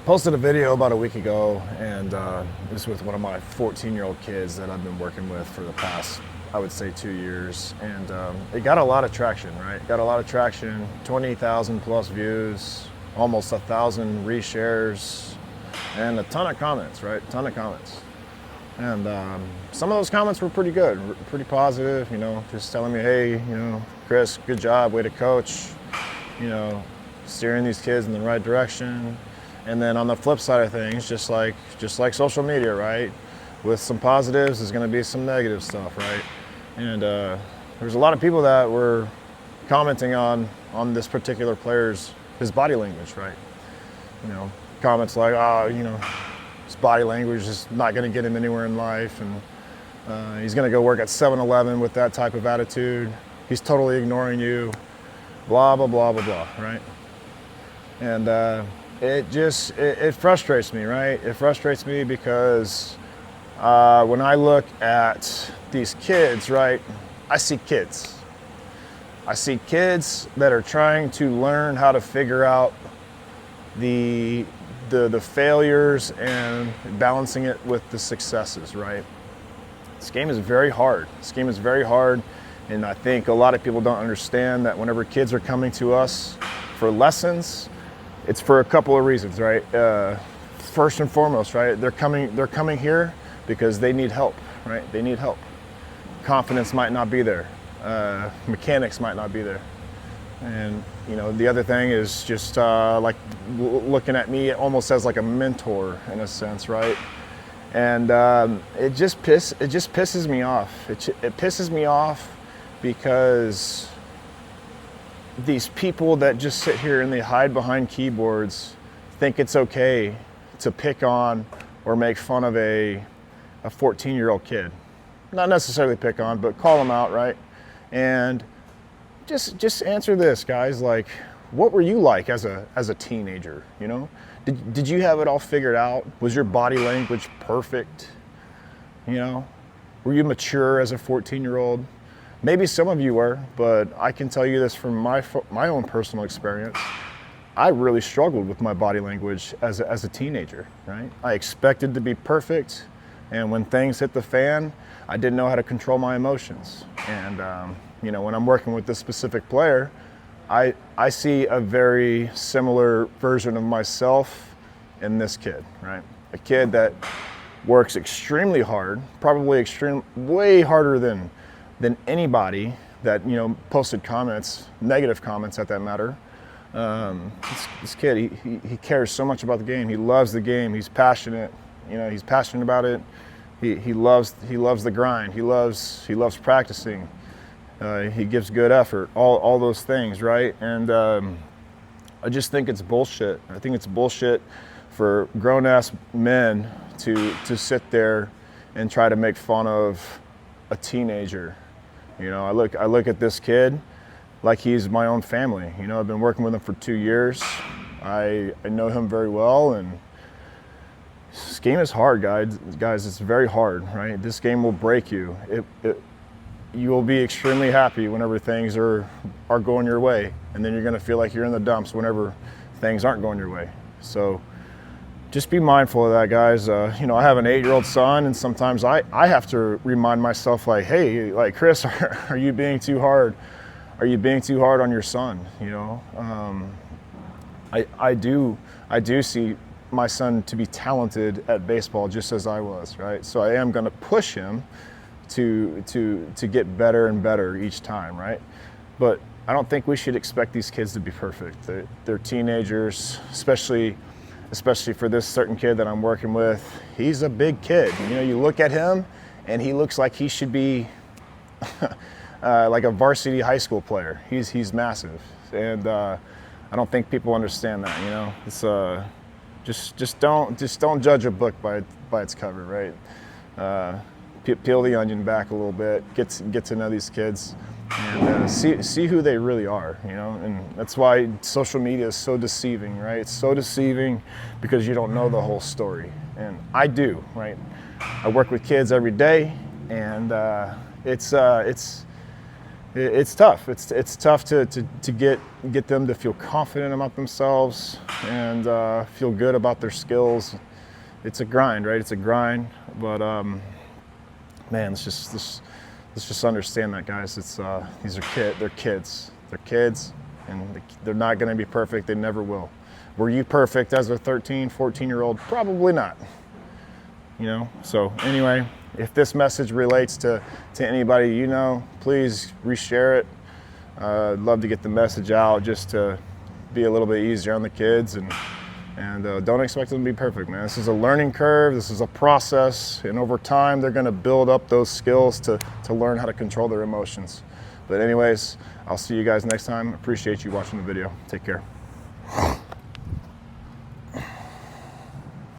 Posted a video about a week ago, and it was with one of my 14-year-old kids that I've been working with for the past, I would say, 2 years. And it got a lot of traction, right? Got a lot of traction, 20,000 plus views, almost 1,000 reshares, and a ton of comments, right? A ton of comments. And some of those comments were pretty good, pretty positive, just telling me, hey, Chris, good job, way to coach, steering these kids in the right direction. And then on the flip side of things, just like social media, right? With some positives, there's going to be some negative stuff, right? And there's a lot of people that were commenting on this particular player's his body language, right? Comments like, his body language is not going to get him anywhere in life, and he's going to go work at 7-Eleven with that type of attitude. He's totally ignoring you, blah, blah, blah, blah, blah, right? And it frustrates me, right? It frustrates me because when I look at these kids, right, I see kids. I see kids that are trying to learn how to figure out the failures and balancing it with the successes, right? This game is very hard. This game is very hard, and I think a lot of people don't understand that whenever kids are coming to us for lessons, it's for a couple of reasons, right? First and foremost, right? They're coming here because they need help, right? They need help. Confidence might not be there. Mechanics might not be there. And the other thing is just like looking at me almost as like a mentor in a sense, right? And it just pisses me off. It pisses me off because these people that just sit here and they hide behind keyboards think it's okay to pick on or make fun of a 14-year-old kid. Not necessarily pick on, but call them out, right? And just answer this, guys. Like, what were you like as a teenager? Did you have it all figured out? Was your body language perfect? Were you mature as a 14-year-old? Maybe some of you were, but I can tell you this from my own personal experience. I really struggled with my body language as a teenager, right? I expected to be perfect, and when things hit the fan, I didn't know how to control my emotions. And when I'm working with this specific player, I see a very similar version of myself in this kid, right? A kid that works extremely hard, probably way harder than anybody that posted comments, negative comments at that matter. This kid, he cares so much about the game. He loves the game. He's passionate. He's passionate about it. He loves the grind. He loves practicing. He gives good effort. All those things, right? And I just think it's bullshit. I think it's bullshit for grown-ass men to sit there and try to make fun of a teenager. I look at this kid like he's my own family. I've been working with him for 2 years. I know him very well, and this game is hard, guys. It's very hard, right? This game will break you. You will be extremely happy whenever things are going your way, and then you're going to feel like you're in the dumps whenever things aren't going your way. So just be mindful of that, guys. I have an 8-year-old son, and sometimes I have to remind myself, like, hey, like, Chris, are you being too hard? Are you being too hard on your son? I do see my son to be talented at baseball just as I was, right? So I am going to push him to get better and better each time, right? But I don't think we should expect these kids to be perfect. They're teenagers, especially for this certain kid that I'm working with. He's a big kid. You look at him and he looks like he should be like a varsity high school player. He's massive, and I don't think people understand that. It's just don't judge a book by its cover, right? Peel the onion back a little bit, get to know these kids, and see who they really are, and that's why social media is so deceiving, right? It's so deceiving because you don't know the whole story, and I do, right? I work with kids every day, and it's it's tough. It's tough to get them to feel confident about themselves and feel good about their skills. It's a grind, right? It's a grind, but man, let's just understand that, guys. These are they're kids. They're kids, and they're not going to be perfect. They never will. Were you perfect as a 13, 14-year-old? Probably not. You know. So anyway, if this message relates to anybody you know, please reshare it. I'd love to get the message out just to be a little bit easier on the kids, and don't expect them to be perfect, man. This is a learning curve. This is a process, and over time, they're going to build up those skills to learn how to control their emotions. But anyways, I'll see you guys next time. Appreciate you watching the video. Take care.